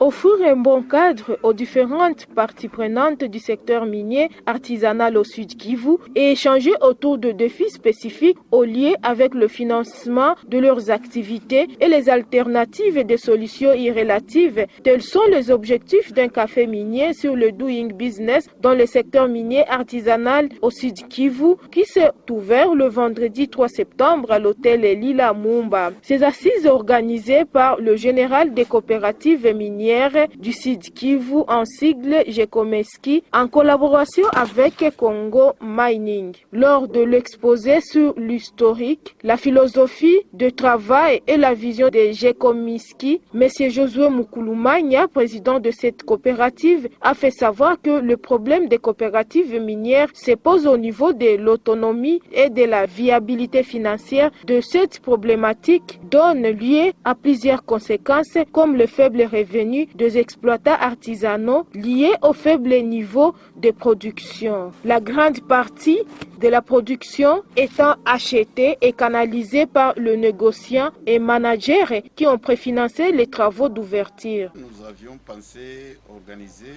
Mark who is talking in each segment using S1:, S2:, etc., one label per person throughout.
S1: Offrir un bon cadre aux différentes parties prenantes du secteur minier artisanal au Sud Kivu et échanger autour de défis spécifiques au lien avec le financement de leurs activités et les alternatives et des solutions y relatives. Tels sont les objectifs d'un café minier sur le Doing Business dans le secteur minier artisanal au Sud Kivu qui s'est ouvert le vendredi 3 septembre à l'hôtel Lila Mumba. Ces assises organisées par le général des coopératives minières du Sud Kivu en sigle GECOMESKI en collaboration avec Congo Mining. Lors de l'exposé sur l'historique, la philosophie de travail et la vision de GECOMESKI, M. Josué Mukulumania, président de cette coopérative, a fait savoir que le problème des coopératives minières se pose au niveau de l'autonomie et de la viabilité financière de cette problématique donne lieu à plusieurs conséquences comme le faible revenu des exploitants artisanaux liés au faible niveau de production. La grande partie de la production étant achetée et canalisée par le négociant et manager qui ont préfinancé les travaux d'ouverture.
S2: Nous avions pensé organiser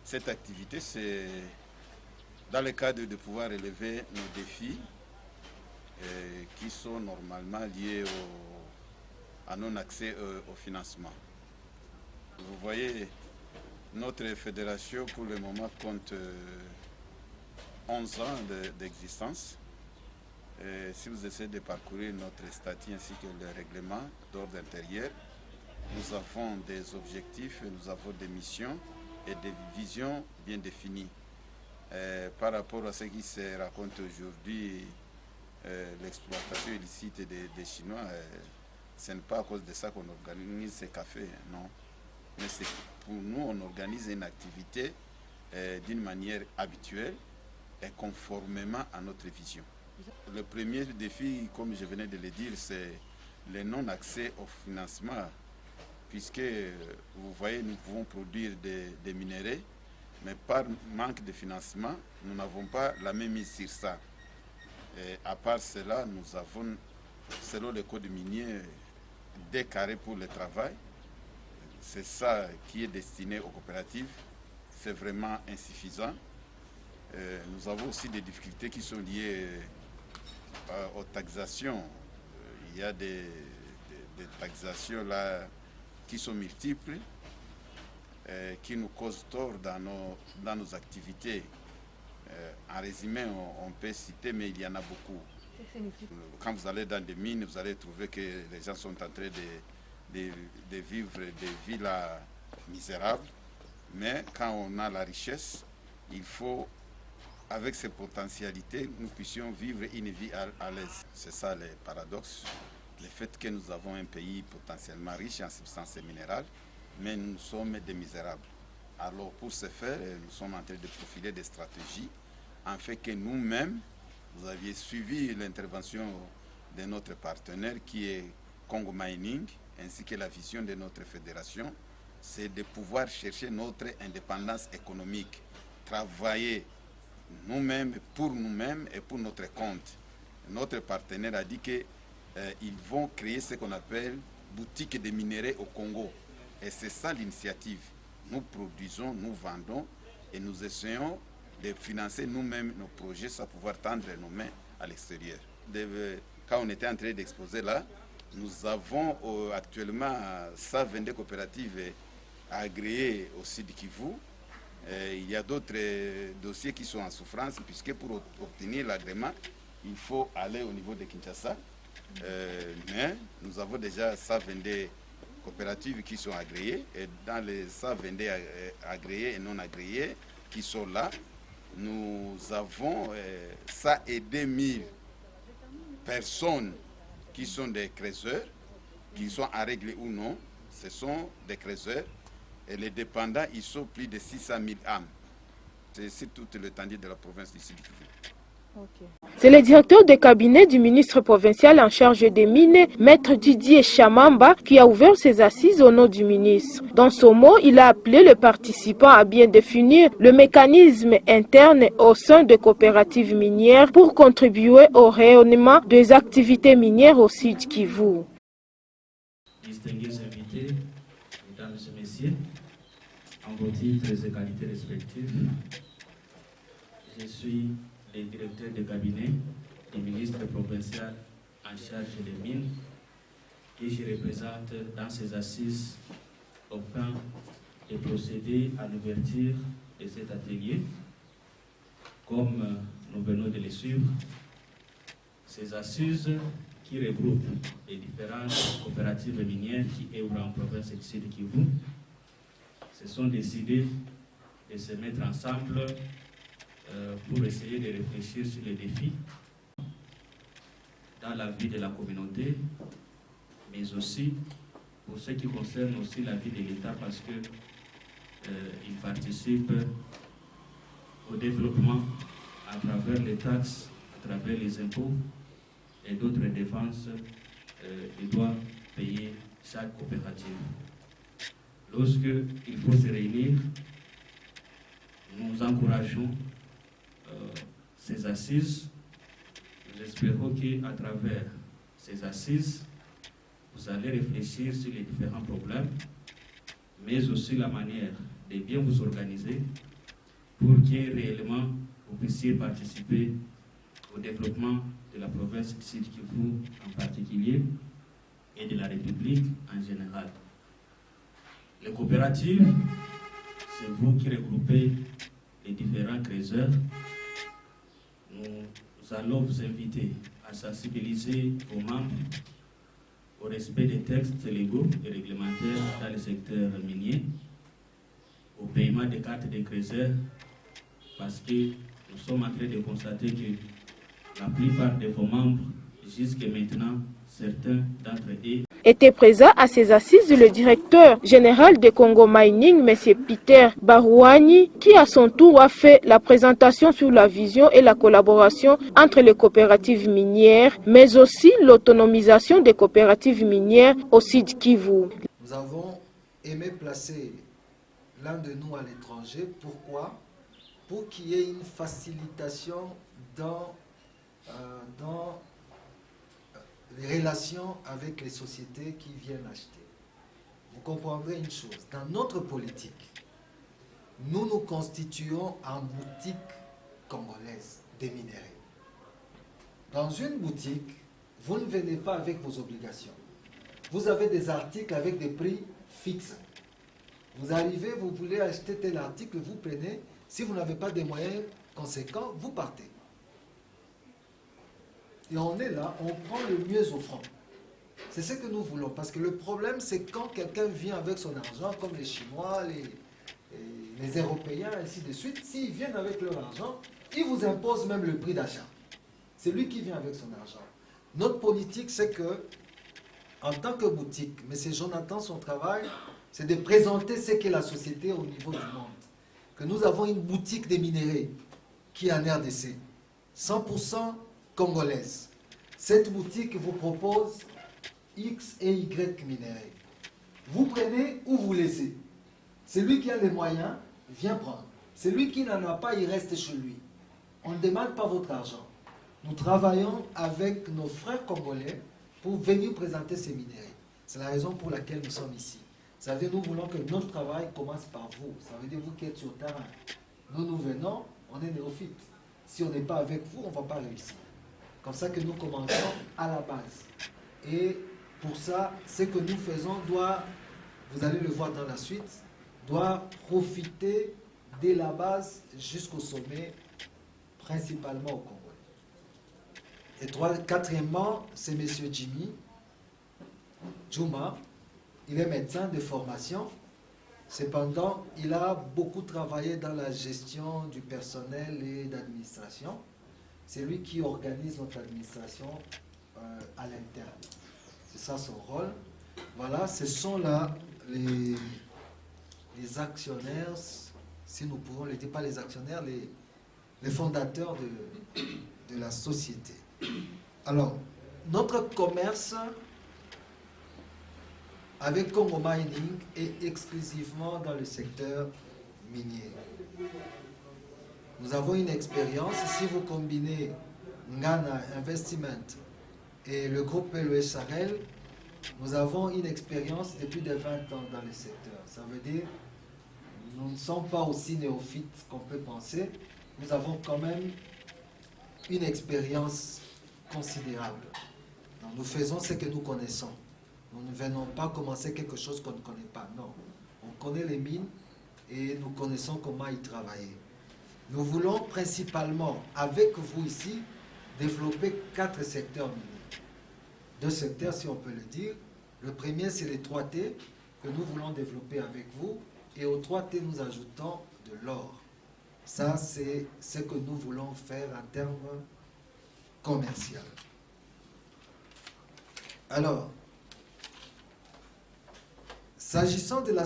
S2: cette activité, c'est dans le cadre de pouvoir relever nos défis qui sont normalement liés à non-accès au financement. Vous voyez, notre fédération pour le moment compte 11 ans d'existence. Si vous essayez de parcourir notre statut ainsi que le règlement d'ordre intérieur, nous avons des objectifs, nous avons des missions et des visions bien définies. Par rapport à ce qui se raconte aujourd'hui, l'exploitation illicite des Chinois, ce n'est pas à cause de ça qu'on organise ces cafés, non. Mais c'est pour nous, on organise une activité d'une manière habituelle et conformément à notre vision. Le premier défi, comme je venais de le dire, c'est le non-accès au financement, puisque vous voyez, nous pouvons produire des minéraux, mais par manque de financement, nous n'avons pas la même mise sur ça. Et à part cela, nous avons, selon le code minier, des carrés pour le travail. C'est ça qui est destiné aux coopératives. C'est vraiment insuffisant. Nous avons aussi des difficultés qui sont liées aux taxations. Il y a des taxations là qui sont multiples, qui nous causent tort dans nos activités. En résumé, on peut citer, mais il y en a beaucoup. Quand vous allez dans des mines, vous allez trouver que les gens sont en train de vivre des vies là, misérables. Mais quand on a la richesse, il faut, avec ces potentialités, nous puissions vivre une vie à l'aise. C'est ça le paradoxe. Le fait que nous avons un pays potentiellement riche en substances minérales, mais nous sommes des misérables. Alors pour ce faire, nous sommes en train de profiler des stratégies en fait que nous-mêmes, vous aviez suivi l'intervention de notre partenaire qui est Congo Mining, ainsi que la vision de notre fédération, c'est de pouvoir chercher notre indépendance économique, travailler nous-mêmes, pour nous-mêmes et pour notre compte. Notre partenaire a dit qu'ils vont créer ce qu'on appelle boutique de minéraux au Congo. Et c'est ça l'initiative. Nous produisons, nous vendons et nous essayons de financer nous-mêmes nos projets sans pouvoir tendre nos mains à l'extérieur. Quand on était en train d'exposer là, nous avons actuellement 122 coopératives agréées au Sud Kivu. Il y a d'autres dossiers qui sont en souffrance, puisque pour obtenir l'agrément, il faut aller au niveau de Kinshasa. Mais nous avons déjà 122 coopératives qui sont agréées, et dans les 122 agréées et non agréées qui sont là, nous avons 102 000 personnes qui sont des creuseurs, qui sont en règle ou non, ce sont des creuseurs, et les dépendants, ils sont plus de 600 000 âmes. C'est toute l'étendue de la province du Sud Kivu.
S1: C'est le directeur de cabinet du ministre provincial en charge des mines, Maître Didier Chamamba, qui a ouvert ses assises au nom du ministre. Dans son mot, il a appelé les participants à bien définir le mécanisme interne au sein des coopératives minières pour contribuer au rayonnement des activités minières au Sud Kivu.
S3: Distingués invités, mesdames et messieurs, en vos titres et qualités respectifs, je suis le directeur de cabinet du ministre provincial en charge des mines et je représente dans ces assises afin de procéder à l'ouverture de cet atelier. Comme nous venons de le suivre, ces assises qui regroupent les différentes coopératives minières qui œuvrent en province du Sud Kivu se sont décidées de se mettre ensemble pour essayer de réfléchir sur les défis dans la vie de la communauté, mais aussi pour ce qui concerne aussi la vie de l'État parce qu'il participe au développement à travers les taxes, à travers les impôts et d'autres dépenses qu'il doit payer chaque coopérative. Lorsque il faut se réunir, nous encourageons ces assises. Nous espérons qu'à travers ces assises, vous allez réfléchir sur les différents problèmes, mais aussi la manière de bien vous organiser pour que réellement vous puissiez participer au développement de la province du Sud Kivu en particulier et de la République en général. Les coopératives, c'est vous qui regroupez les différents créateurs. Nous allons vous inviter à sensibiliser vos membres au respect des textes légaux et réglementaires dans le secteur minier, au paiement des cartes de créateurs, parce que nous sommes en train de constater que la plupart de vos membres, jusqu'à maintenant, certains d'entre eux,
S1: était présent à ces assises le directeur général de Congo Mining, M. Peter Barouani, qui à son tour a fait la présentation sur la vision et la collaboration entre les coopératives minières, mais aussi l'autonomisation des coopératives minières au Sud Kivu.
S4: Nous avons aimé placer l'un de nous à l'étranger. Pourquoi? Pour qu'il y ait une facilitation dans les relations avec les sociétés qui viennent acheter. Vous comprendrez une chose, dans notre politique, nous nous constituons en boutique congolaise des minéraux. Dans une boutique, vous ne venez pas avec vos obligations. Vous avez des articles avec des prix fixes. Vous arrivez, vous voulez acheter tel article, vous prenez. Si vous n'avez pas de moyens conséquents, vous partez. Et on est là, on prend le mieux offrant. C'est ce que nous voulons. Parce que le problème, c'est quand quelqu'un vient avec son argent, comme les Chinois, les Européens, ainsi de suite, s'ils viennent avec leur argent, ils vous imposent même le prix d'achat. C'est lui qui vient avec son argent. Notre politique, c'est que, en tant que boutique, M. Jonathan, son travail, c'est de présenter ce qu'est la société au niveau du monde. Que nous avons une boutique des minéraux qui est en RDC, 100% congolaise. Cette boutique vous propose X et Y minéraux. Vous prenez ou vous laissez. Celui qui a les moyens vient prendre. Celui qui n'en a pas, il reste chez lui. On ne demande pas votre argent. Nous travaillons avec nos frères congolais pour venir présenter ces minéraux. C'est la raison pour laquelle nous sommes ici. Vous savez, nous voulons que notre travail commence par vous. Ça veut dire vous qui êtes sur le terrain. Nous venons, on est néophytes. Si on n'est pas avec vous, on ne va pas réussir. Comme ça que nous commençons à la base. Et pour ça, ce que nous faisons doit, vous allez le voir dans la suite, doit profiter de la base jusqu'au sommet, principalement au Congo. Et quatrièmement, c'est M. Jimmy Djouma. Il est médecin de formation. Cependant, il a beaucoup travaillé dans la gestion du personnel et d'administration. C'est lui qui organise notre administration à l'interne. C'est ça son rôle. Voilà, ce sont là les actionnaires, si nous pouvons le dire, pas les actionnaires, les fondateurs de la société. Alors, notre commerce avec Congo Mining est exclusivement dans le secteur minier. Nous avons une expérience. Si vous combinez Ngana Investment et le groupe LESRL, Nous avons une expérience depuis de 20 ans dans le secteur. Ça veut dire nous ne sommes pas aussi néophytes qu'on peut penser. Nous avons quand même une expérience considérable. Donc, nous faisons ce que nous connaissons. Nous ne venons pas commencer quelque chose qu'on ne connaît pas. Non. On connaît les mines et nous connaissons comment y travailler. Nous voulons principalement, avec vous ici, développer 4 secteurs miniers. 2 secteurs, si on peut le dire. Le premier, c'est les 3T que nous voulons développer avec vous. Et aux 3T, nous ajoutons de l'or. Ça, c'est ce que nous voulons faire en termes commerciaux. Alors, s'agissant de la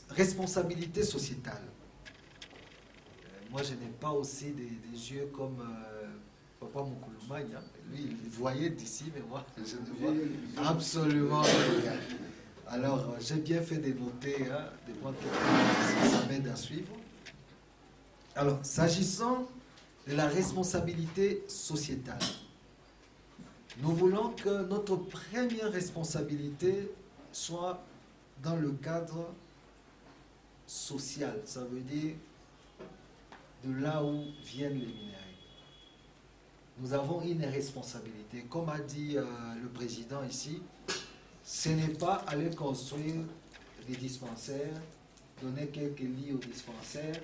S4: responsabilité sociétale, moi, je n'ai pas aussi des yeux comme Papa Moukouloumagne. Hein. Lui, il voyait d'ici, mais moi, je ne vois absolument rien. Alors, j'ai bien fait de noter des points que ça m'aide à suivre. Alors, s'agissant de la responsabilité sociétale, nous voulons que notre première responsabilité soit dans le cadre social. Ça veut dire de là où viennent les minerais. Nous avons une responsabilité. Comme a dit le président ici, ce n'est pas aller construire des dispensaires, donner quelques lits aux dispensaires,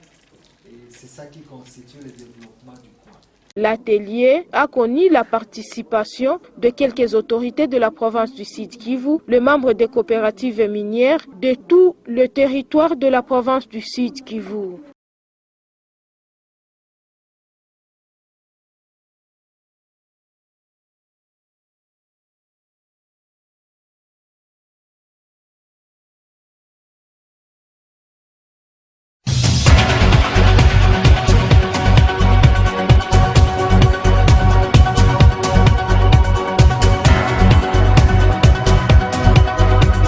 S4: et c'est ça qui constitue le développement du coin.
S1: L'atelier a connu la participation de quelques autorités de la province du Sud-Kivu, les membres des coopératives minières de tout le territoire de la province du Sud-Kivu.